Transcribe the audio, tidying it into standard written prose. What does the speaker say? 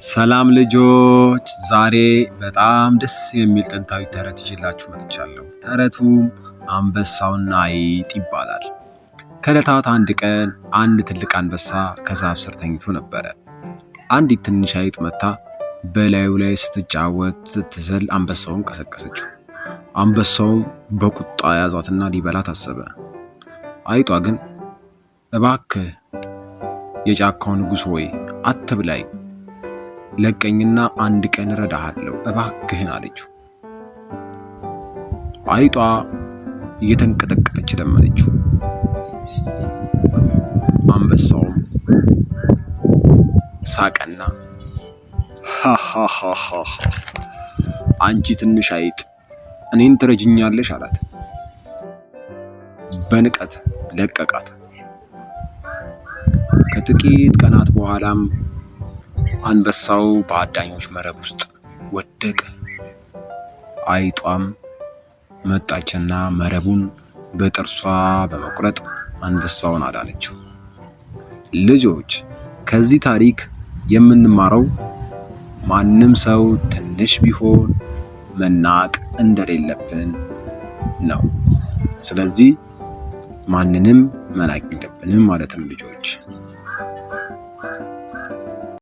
ሰላም ልጆች፣ ዛሬ በጣም ደስ የሚል ጥንታዊ ተረት ይዤላችሁ መጥቻለሁ። ተረቱም አንበሳውና አይጥ ይባላል። ከዕለታት አንድ ቀን አንድ ትልቅ አንበሳ ከዛፍ ስር ተኝቶ ነበረ። አንዲት ትንሽ አይጥ መታ በላዩ ላይ ስትጫወት ስትዘል አንበሳውን ቀሰቀሰችው። አንበሳውም በቁጣ ያዛትና ሊበላት አሰበ። አይጧ ግን እባክህ የጫካው ንጉሥ ሆይ አትብላኝ፣ ለቀኝና አንድ ቀን እረዳሃለሁ እባክህን አለችው። አይጧ እየተንቀጠቀጠች ለመነችው። አንበሳውም ሳቀና ሃሃሃሃ አንቺ ትንሽ አይጥ እኔን ትረጅኛለሽ አላት። በንቀት ለቀቃት። ከጥቂት ቀናት በኋላም አንበሳው በአዳኞች መረብ ውስጥ ወደቀ። አይጧም መጣችና መረቡን በጥርሷ በመቁረጥ አንበሳውን አዳነችው። ልጆች፣ ከዚህ ታሪክ የምንማረው ማንም ሰው ትንሽ ቢሆን መናቅ እንደሌለብን ነው። ስለዚህ ማንንም መናቅ የለብንም ማለት ነው ልጆች።